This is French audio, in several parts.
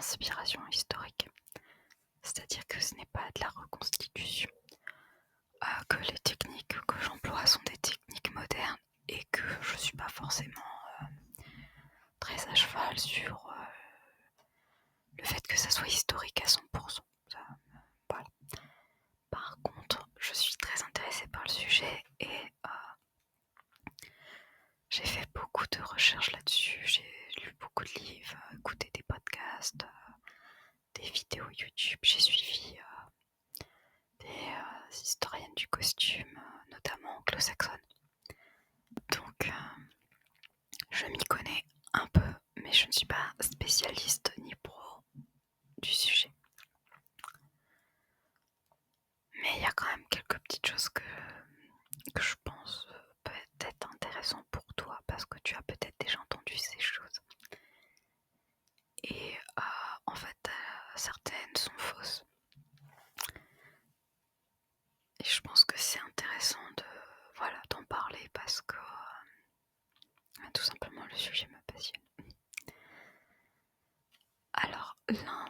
inspiration historique. C'est-à-dire que ce n'est pas de la reconstitution, que les techniques que j'emploie sont des techniques modernes et que je suis pas forcément très à cheval sur le fait que ça soit historique à 100%. Ça, voilà. Par contre, je suis très intéressée par le sujet et j'ai fait beaucoup de recherches là-dessus. J'ai lu beaucoup de livres, écouté des podcasts, des vidéos YouTube. J'ai suivi des historiennes du costume, notamment anglo-saxonnes. Donc, je m'y connais un peu, mais je ne suis pas spécialiste ni pro du sujet. Mais il y a quand même quelques petites choses que je pense peut être intéressant pour toi parce que tu as peut-être déjà entendu ces choses. Et en fait, certaines sont fausses. Et je pense que c'est intéressant d'en parler parce que tout simplement le sujet me passionne. Alors, l'un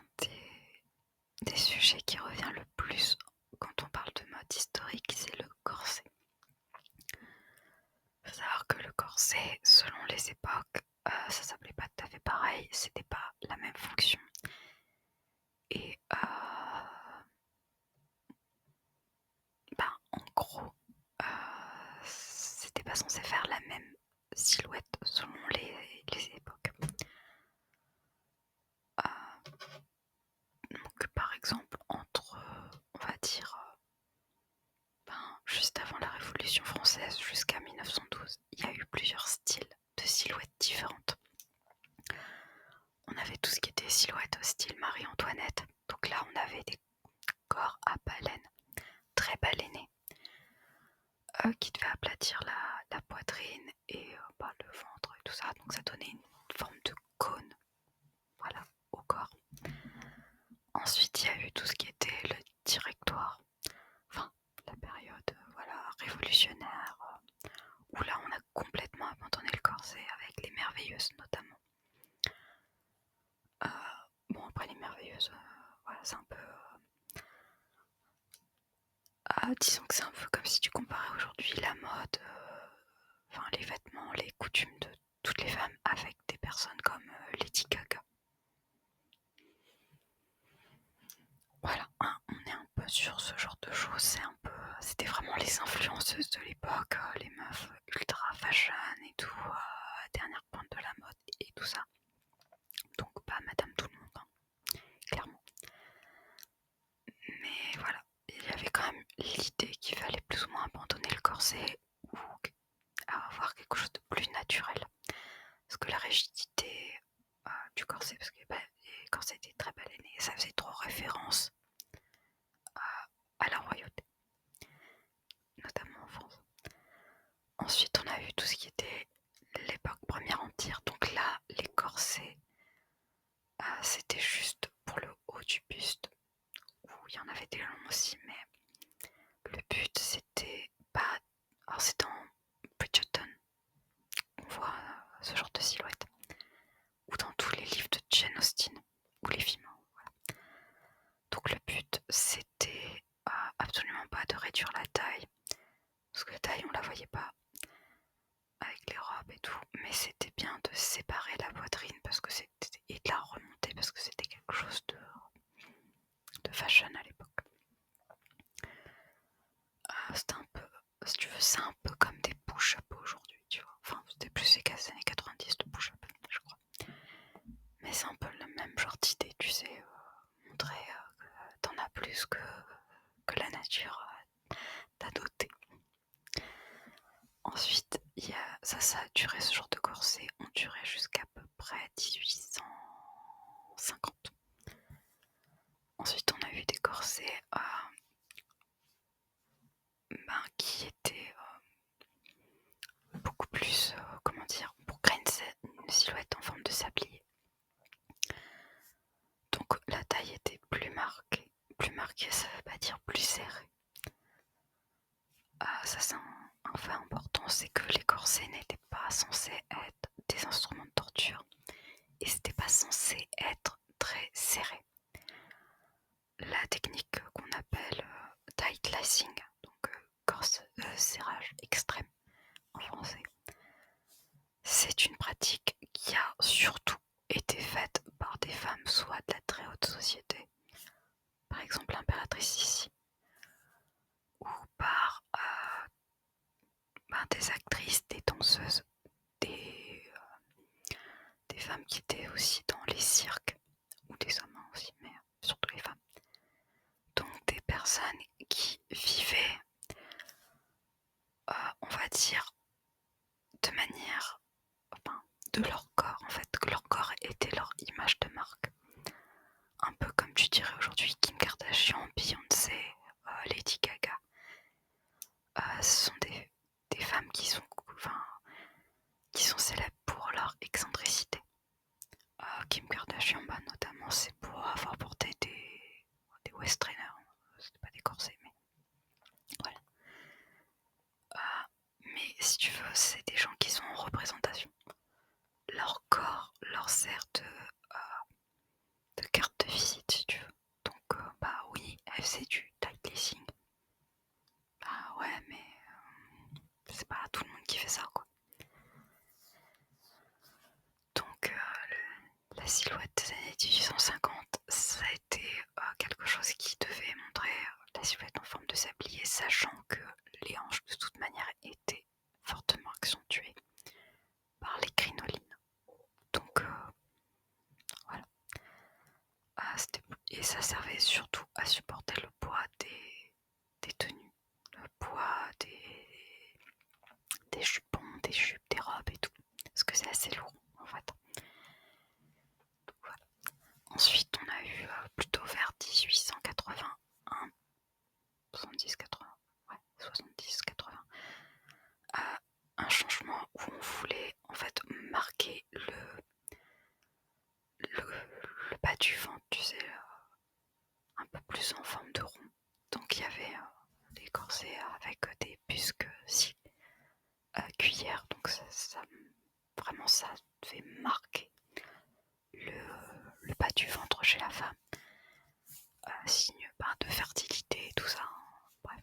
des sujets qui revient le plus quand on parle de mode historique, c'est le corset. Il faut savoir que le corset, selon les époques, ça s'appelait pas tout à fait pareil, c'était pas la même fonction. Et en gros, c'était pas censé faire la même silhouette selon les époques. Donc par exemple, entre, on va dire, juste avant la Révolution française jusqu'à 1912, il y a eu plusieurs styles de silhouettes différentes. On avait tout ce qui était silhouette au style Marie-Antoinette. Donc là, on avait des corps à baleine, très baleiné, qui devait aplatir la poitrine et le ventre et tout ça. Donc ça donnait une forme de cône, voilà, au corps. Ensuite, il y a eu tout ce qui était le directoire, enfin la période révolutionnaire, où là on a complètement abandonné le corset avec les Merveilleuses notamment. Après les Merveilleuses, c'est un peu... disons que c'est un peu comme si tu comparais aujourd'hui la mode, les vêtements, les coutumes de toutes les femmes avec des personnes comme Lady Gaga. Voilà, on est un peu sur ce genre de choses, c'était vraiment les influenceuses de l'époque, les meufs ultra fashion et tout, dernière pointe de la mode et tout ça. Donc pas Madame Tout le Monde, clairement. Mais voilà, il y avait quand même l'idée qu'il fallait plus ou moins abandonner le corset ou avoir quelque chose de plus naturel. Parce que la rigidité du corset, parce que les corsets étaient très balénés, ça faisait trop référence à la royauté, notamment en France. Ensuite, on a eu tout ce qui était l'époque Premier Empire. Donc là, les corsets, c'était juste pour le haut du buste, où il y en avait des longs aussi, mais le but c'était pas... Alors c'est dans Bridgerton qu'on voit ce genre de silhouette, ou dans tous les livres de Jane Austen, ou les films. Voilà. Donc le but c'était absolument pas de réduire la taille, parce que la taille on la voyait pas avec les robes et tout, mais c'était bien de séparer la poitrine parce que c'était, et de la remonter parce que c'était quelque chose de fashion à l'époque. C'était un peu, si tu veux, c'est un peu comme des push-up aujourd'hui, tu vois. Enfin, c'était plus les années 90 de push-up, je crois. Mais c'est un peu le même genre d'idée, tu sais, montrer que t'en as plus que la nature t'a doté. Ensuite, ça a duré, ce genre de corset, ont duré jusqu'à peu près 1850. Ensuite, on a eu des corsets qui étaient beaucoup plus, pour créer une silhouette en forme de sablier. Donc la taille était plus marquée. Plus marquée, ça veut pas dire plus serrée. Ça c'est un fait important, c'est que les corsets n'étaient pas censés être des instruments de torture et c'était pas censé être très serré. La technique qu'on appelle tight lacing, donc serrage extrême en français, c'est une pratique qui a surtout été faite par des femmes soit de la très haute société, par exemple l'impératrice Sissi, ou par des actrices, des danseuses, des femmes qui étaient aussi dans les cirques, ou des hommes aussi, mais surtout les femmes. Donc des personnes qui vivaient, on va dire, de manière, de leur corps, en fait, que leur corps était leur image de marque. Un peu comme tu dirais aujourd'hui Kim Kardashian, Beyoncé, Lady Gaga. Ce sont des femmes qui sont célèbres pour leur excentricité. Kim Kardashian, notamment, c'est pour avoir porté des waist trainers. C'était pas des corsets, mais voilà. Mais si tu veux, c'est des gens qui sont en représentation. Leur corps leur sert de carte de visite, si tu veux. Donc, oui, elle faisait du tight lacing. Ouais, mais c'est pas tout le monde qui fait ça, quoi. Donc, la silhouette des années 1850, ça a été quelque chose qui devait montrer la silhouette en forme de sablier, sachant que les hanches, de toute manière, étaient fortement accentuées par les crinolines. Donc, voilà. Et ça servait surtout à supporter le poids des tenues, le poids des jupons, des jupes, des robes et tout, parce que c'est assez lourd en fait. Donc, voilà. Ensuite, on a eu plutôt vers 1881, 70-80, ouais, 70-80, un changement où on voulait en fait marquer le bas du ventre, tu sais, un peu plus en forme de rond. Donc il y avait des corsets avec des busques cuillères, donc vraiment ça devait marquer le bas du ventre chez la femme, signe de fertilité et tout ça, bref.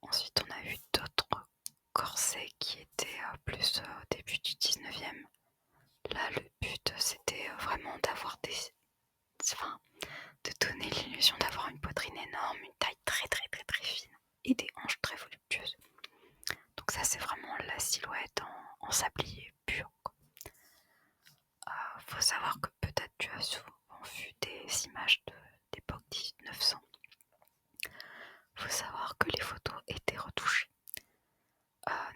Ensuite on a eu d'autres corsets qui étaient plus au début du 19e. Là le but c'était vraiment d'avoir de donner l'illusion d'avoir une poitrine énorme, une taille très très très très fine et des hanches très voluptueuses. Donc ça c'est vraiment la silhouette en sablier pur. Faut savoir que peut-être tu as souvent vu des images d'époque 1900. Faut savoir que les photos étaient retouchées.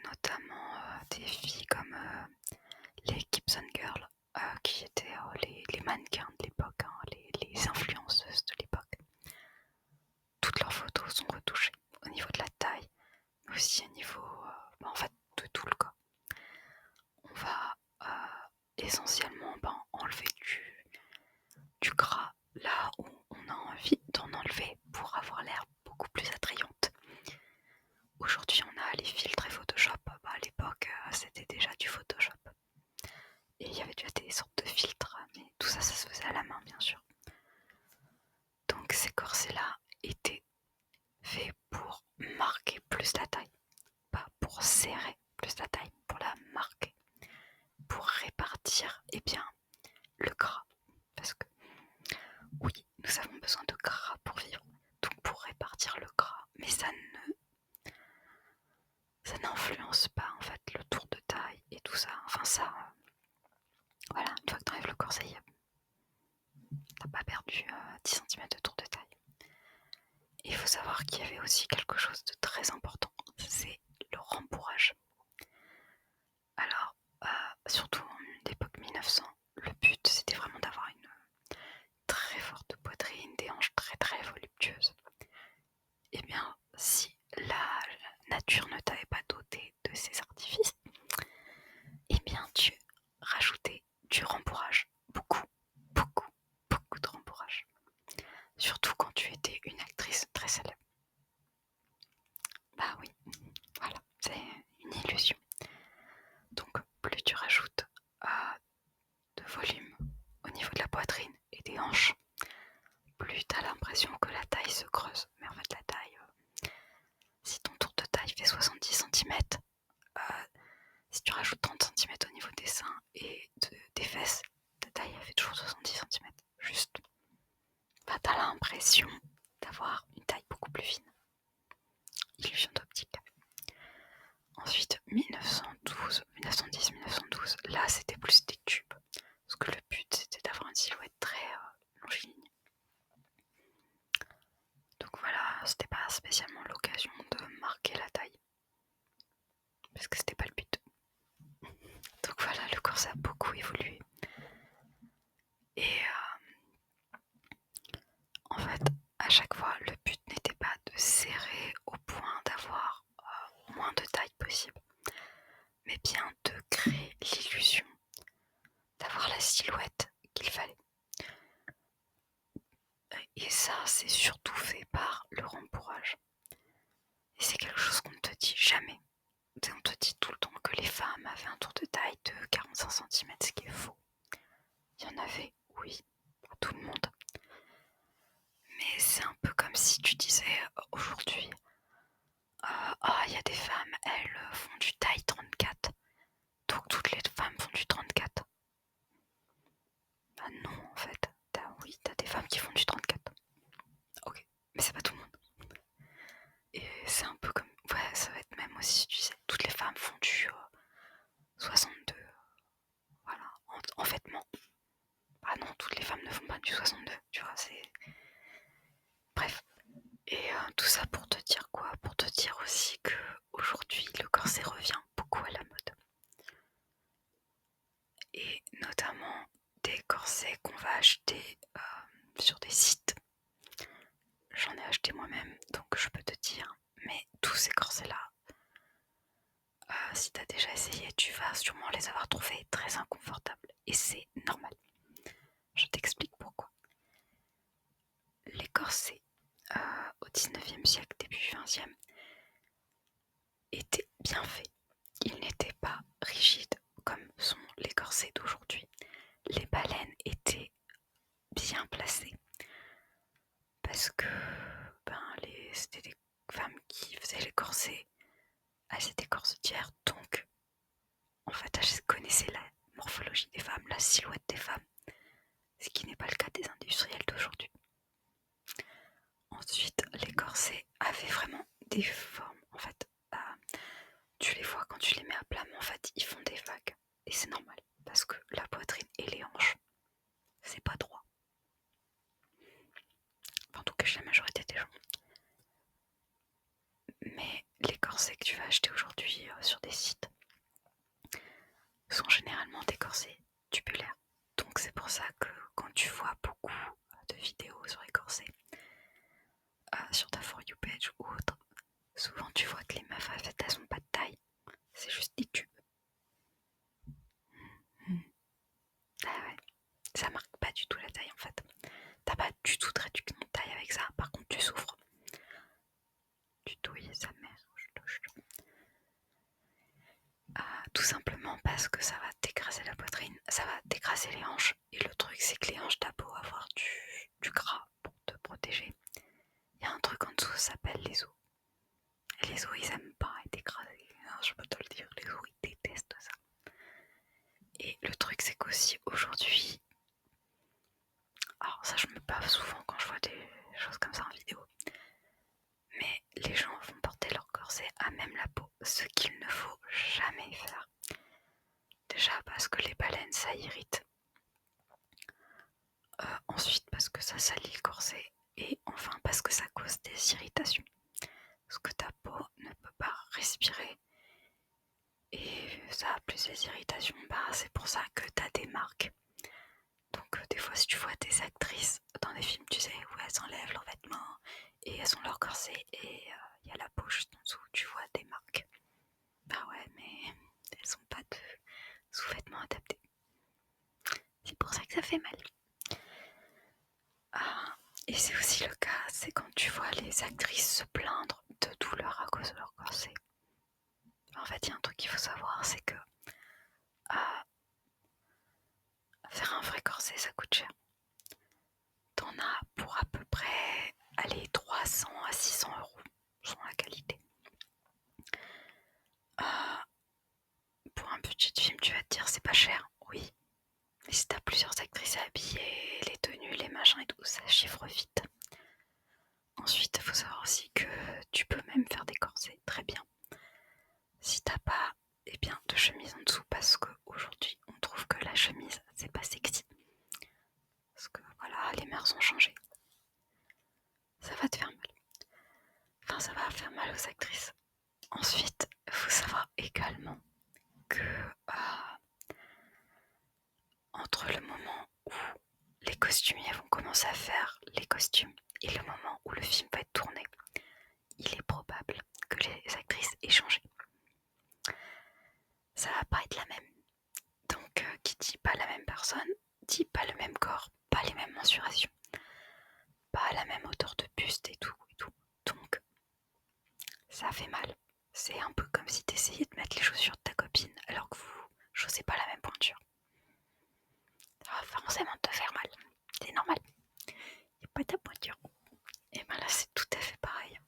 Notamment des filles comme les Gibson Girls, qui étaient les mannequins de l'époque, les influenceuses de l'époque. Toutes leurs photos sont retouchées au niveau de la taille, mais aussi au niveau en fait de tout le corps. On va essentiellement enlever du gras là où on a envie d'en enlever pour avoir l'air beaucoup plus attrayante. Aujourd'hui on a les filtres et Photoshop, à l'époque c'était déjà du Photoshop. Et il y avait déjà des sortes de filtres, mais tout ça se faisait à la main bien sûr. Donc ces corsets là étaient faits pour marquer plus la taille, pas pour serrer plus la taille, pour la marquer, pour répartir le gras. Parce que oui, nous avons besoin de gras pour vivre, donc pour répartir le gras, mais ça n'influence pas en fait le tour de taille et tout ça. Enfin ça, voilà, une fois que tu enlèves le corset, t'as pas perdu 10 cm de tour de taille. Et il faut savoir qu'il y avait aussi quelque chose de très important, c'est le rembourrage. Alors, surtout en l'époque 1900, le but c'était vraiment d'avoir une très forte poitrine, des hanches très très voluptueuses. Et bien, si la nature ne t'avait pas doté de ces artifices, et bien tu rajoutais du rembourrage, beaucoup de rembourrage. Surtout quand tu étais une actrice très célèbre. Bah oui, voilà, c'est une l'impression d'avoir une taille beaucoup plus fine. Illusion d'optique. Ensuite, 1912, 1910, 1912, là c'était plus des tubes. Parce que le but c'était d'avoir une silhouette très longiligne. Donc voilà, c'était pas spécialement l'occasion de marquer la taille. Parce que c'était pas le but. Donc voilà, le corset a beaucoup évolué. Et en fait, à chaque fois, le but n'était pas de serrer au point d'avoir moins de taille possible, mais bien de créer l'illusion d'avoir la silhouette qu'il fallait. Et ça, c'est surtout fait par le rembourrage. Et c'est quelque chose qu'on ne te dit jamais. On te dit tout le temps que les femmes avaient un tour de taille de 45 cm, ce qui est faux. Il y en avait, oui, pour tout le monde. Mais c'est un peu comme si tu disais aujourd'hui, il y a des femmes, elles font du taille 34. Donc toutes les femmes font du 34. Bah non, en fait. T'as des femmes qui font du 34. Ok, mais c'est pas tout le monde. Et c'est un peu comme... Ouais, ça va être même aussi, tu sais, toutes les femmes font du 62. Voilà, en vêtements. Ah non, toutes les femmes ne font pas du 62, tu vois, c'est... Bref. Et tout ça pour te dire quoi? Pour te dire aussi que aujourd'hui le corset revient beaucoup à la mode. Et notamment des corsets qu'on va acheter sur des sites. J'en ai acheté moi-même, donc je peux te dire, mais tous ces corsets-là, si t'as déjà essayé, tu vas sûrement les avoir trouvés très inconfortables. Et c'est normal. Je t'explique pourquoi. Les corsets au 19e siècle, début 20e, étaient bien faits. Ils n'étaient pas rigides comme sont les corsets d'aujourd'hui. Les baleines étaient bien placées parce que c'était des femmes qui faisaient les corsets. Elles étaient corsetières, donc en fait elles connaissaient la morphologie des femmes, la silhouette des femmes, ce qui n'est pas le cas des industriels d'aujourd'hui. Ensuite, les corsets avaient vraiment des formes, en fait, tu les vois quand tu les mets à plat, mais en fait ils font des vagues, et c'est normal, parce que la poitrine et les hanches, c'est pas droit. Enfin, en tout cas chez la majorité des gens. Mais les corsets que tu vas acheter aujourd'hui sur des sites sont généralement des corsets tubulaires. Donc c'est pour ça que quand tu vois beaucoup de vidéos sur les corsets, sur ta For You page ou autre, souvent tu vois que les meufs en fait elles ont pas de taille, c'est juste des tubes. Ah ouais, ça marque pas du tout la taille en fait. T'as pas du tout de réduction de taille avec ça, par contre tu souffres. Tu douilles sa mère, tout simplement parce que ça va t'écraser la poitrine, ça va t'écraser les hanches. Et le truc c'est que les hanches, t'as beau avoir du gras pour te protéger, il y a un truc en dessous, ça s'appelle les os. Et les os ils aiment pas être écrasés, alors, je peux te le dire, les os ils détestent ça. Et le truc c'est qu'aussi aujourd'hui, alors ça je me bave souvent quand je vois des choses comme ça en vidéo, mais les gens vont porter leur corset à même la peau, ce qu'il ne faut jamais faire. Déjà parce que les baleines ça irrite, ensuite parce que ça salit le corset, et enfin parce que ça cause des irritations. Parce que ta peau ne peut pas respirer, et ça a plus des irritations, c'est pour ça que t'as des marques. Donc des fois si tu vois des actrices dans des films, tu sais, où elles enlèvent leurs vêtements et elles ont leur corset et il y a la peau juste en dessous, tu vois des marques. Bah ouais, mais elles ont pas de sous-vêtements adaptés. C'est pour ça que ça fait mal. Et c'est aussi le cas, c'est quand tu vois les actrices se plaindre de douleur à cause de leur corset. En fait, il y a un truc qu'il faut savoir, c'est que faire un vrai corset, ça coûte cher. T'en as pour à peu près 300 à 600 euros, selon la qualité. Pour un budget de film, tu vas te dire c'est pas cher, oui. Mais si t'as plusieurs actrices à habiller, les tenues, les machins et tout, ça chiffre vite. faut savoir aussi que tu peux même faire des corsets très bien si t'as pas de chemise en dessous, parce qu'aujourd'hui on trouve que la chemise c'est pas sexy. Parce que voilà, les mœurs ont changé. Ça va te faire mal. Enfin, ça va faire mal aux actrices. Ensuite, il faut savoir également que entre le moment où les costumiers vont commencer à faire les costumes et le moment où le film va être tourné, il est probable que les actrices aient changé. Ça va pas être la même. Donc, qui dit pas la même personne, dit pas le même corps, pas les mêmes mensurations, pas la même hauteur de buste et tout. Donc, ça fait mal. C'est un peu comme si t'essayais de mettre les chaussures de ta copine alors que vous chaussez pas la même pointure. Ça va forcément te faire mal. C'est normal. Y a pas ta pointure. Et ben là, c'est tout à fait pareil.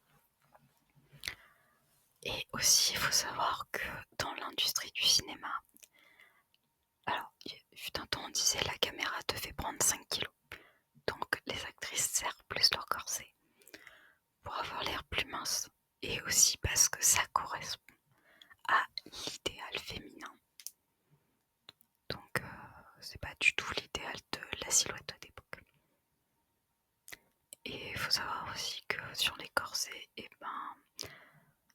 Et aussi, il faut savoir que dans l'industrie du cinéma, alors, il fut un temps, on disait la caméra te fait prendre 5 kilos. Donc, les actrices serrent plus leur corset pour avoir l'air plus mince. Et aussi parce que ça correspond à l'idéal féminin. Donc, c'est pas du tout l'idéal de la silhouette d'époque. Et il faut savoir aussi que sur les corsets,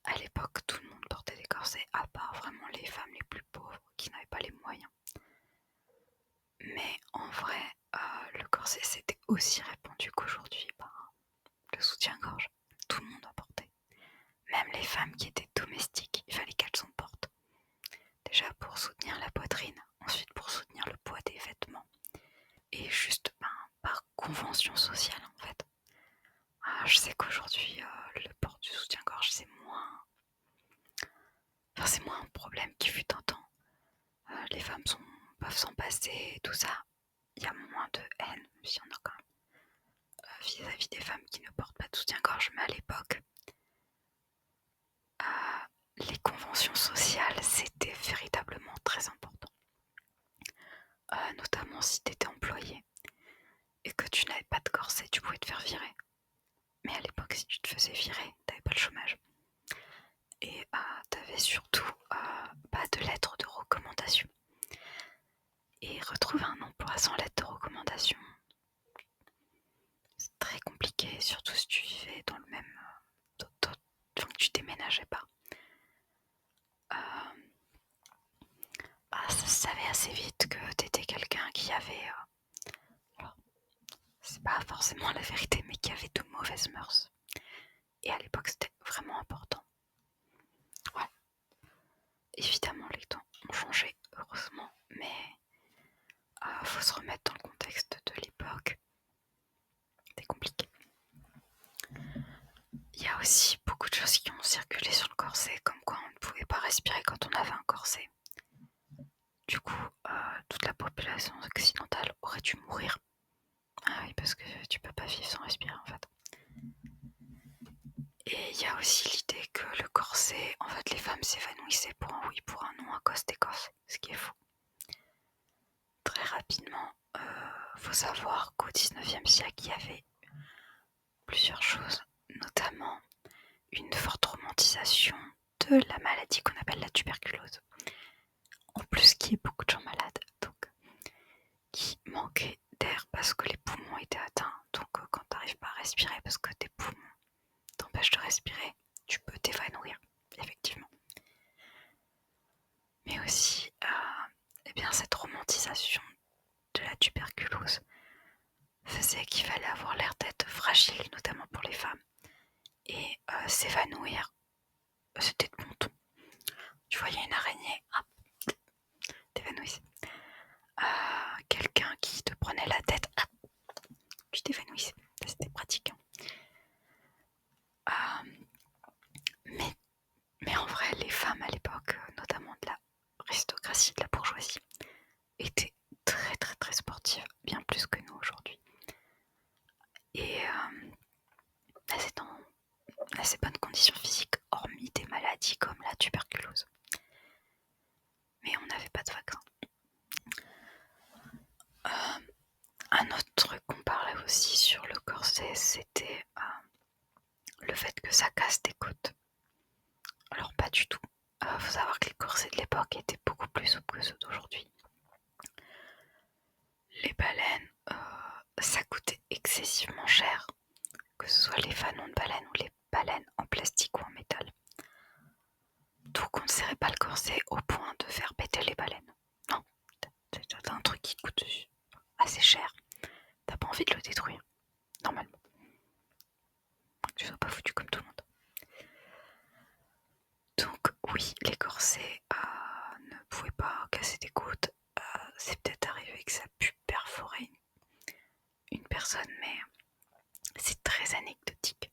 à l'époque, tout le monde portait des corsets, à part vraiment les femmes les plus pauvres qui n'avaient pas les moyens. Mais en vrai, le corset c'était aussi répandu qu'aujourd'hui. Le soutien-gorge, tout le monde en portait. Même les femmes qui étaient domestiques, il fallait qu'elles en portent. Déjà pour soutenir la poitrine, ensuite pour soutenir le poids des vêtements. Et juste par convention sociale en fait. Je sais qu'aujourd'hui, le port du soutien-gorge c'est moins un problème qu'il fut un temps. Les femmes peuvent s'en passer et tout ça. Il y a moins de haine, même s'il y en a quand même, vis-à-vis des femmes qui ne portent pas de soutien-gorge. Mais à l'époque, les conventions sociales, c'était véritablement très important. Notamment si tu étais employé et que tu n'avais pas de corset, tu pouvais te faire virer. Mais à l'époque, si tu te faisais virer, t'avais pas le chômage. Et t'avais surtout pas de lettre de recommandation. Et retrouver un emploi sans lettre de recommandation, c'est très compliqué, surtout si tu vivais dans le même... que tu déménageais pas. Ça se savait assez vite que t'étais quelqu'un qui avait... alors, c'est pas forcément la vérité, mais qui avait de mauvaises mœurs. Et à l'époque, c'était vraiment important. Ouais. Évidemment, les temps ont changé, heureusement, mais faut se remettre dans le contexte de l'époque. C'est compliqué. Il y a aussi beaucoup de choses qui ont circulé sur le corset, comme quoi on ne pouvait pas respirer quand on avait un corset. Du coup, toute la population occidentale aurait dû mourir. Ah oui, parce que tu peux pas vivre sans respirer en fait. Et il y a aussi l'idée que le corset, en fait, les femmes s'évanouissaient pour un oui, pour un non à cause des corsets, ce qui est faux. Très rapidement, faut savoir qu'au 19e siècle, il y avait plusieurs choses, notamment une forte romantisation de la maladie qu'on appelle la tuberculose. En plus, qu'il y ait beaucoup de gens malades, donc qui manquaient d'air parce que les poumons étaient atteints. Donc, quand t'arrives pas à respirer parce que tes poumons t'empêchent de respirer, tu peux t'évanouir, effectivement. Mais aussi, cette romantisation de la tuberculose faisait qu'il fallait avoir l'air d'être fragile, notamment pour les femmes. Et s'évanouir, c'était de bon ton. Tu voyais une araignée, hop, t'évanouissais. Quelqu'un qui te prenait la tête, hop, tu t'évanouissais. C'était pratique. Mais en vrai, les femmes à l'époque, notamment de l'aristocratie, de la bourgeoisie, étaient très très très sportives, bien plus que nous aujourd'hui. Et elles étaient en assez bonnes conditions physiques, hormis des maladies comme la tuberculose. Mais on n'avait pas de vaccin. Un autre truc qu'on parlait aussi sur le corset, c'était le fait que ça casse tes côtes. Alors pas du tout. Faut savoir que les corsets de l'époque étaient beaucoup plus souples que ceux d'aujourd'hui. Les baleines, ça coûtait excessivement cher, que ce soit les fanons de baleine ou les baleines en plastique ou en métal. Donc on ne serrait pas le corset au point de faire péter les baleines. Non, c'est un truc qui coûte assez cher. T'as pas envie de le détruire, normalement. Tu sois pas foutu comme tout le monde. Donc oui, les corsets ne pouvaient pas casser des côtes. C'est peut-être arrivé que ça a pu perforer une personne, mais c'est très anecdotique.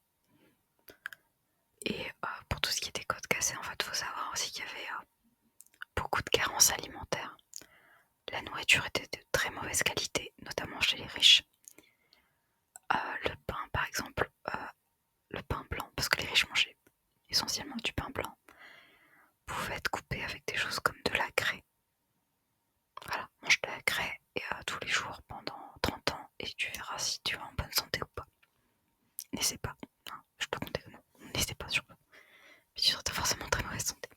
Et pour tout ce qui était côtes cassées, en fait, faut savoir aussi qu'il y avait beaucoup de carences alimentaires. La nourriture était de très mauvaise qualité, notamment chez les riches. Le pain, par exemple, le pain blanc, parce que les riches mangeaient essentiellement du pain blanc, pouvait être coupé avec des choses comme de la craie. Voilà, mange de la craie et tous les jours pendant 30 ans et tu verras si tu es en bonne santé ou pas. N'essaie pas, hein, je te conseille non, n'essaie pas surtout. Mais tu seras forcément en très mauvaise santé.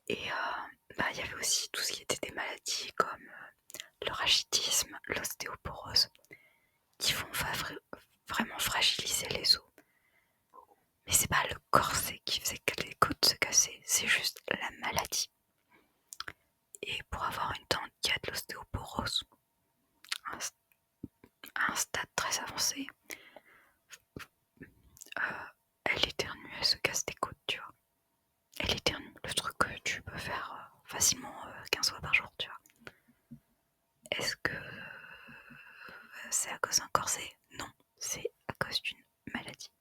Et il y avait aussi tout ce qui était des maladies comme le rachitisme, l'ostéoporose, qui vont vraiment fragiliser les os. Mais c'est pas le corset qui faisait que les côtes se cassaient, c'est juste la maladie. Et pour avoir une dent qui a de l'ostéoporose, à un stade très avancé, elle éternue, elle se casse des côtes, tu vois. Elle éternue, le truc que tu peux faire facilement 15 fois par jour, tu vois. Est-ce que c'est à cause d'un corset? Non, c'est à cause d'une maladie.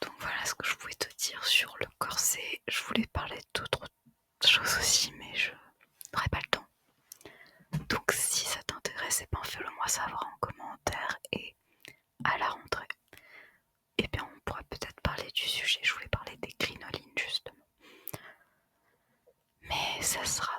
Donc voilà ce que je pouvais te dire sur le corset. Je voulais parler d'autres choses aussi, mais je n'aurai pas le temps. Donc si ça t'intéresse, fais-le moi savoir en commentaire et à la rentrée. Et bien on pourra peut-être parler du sujet. Je voulais parler des crinolines justement. Mais ça sera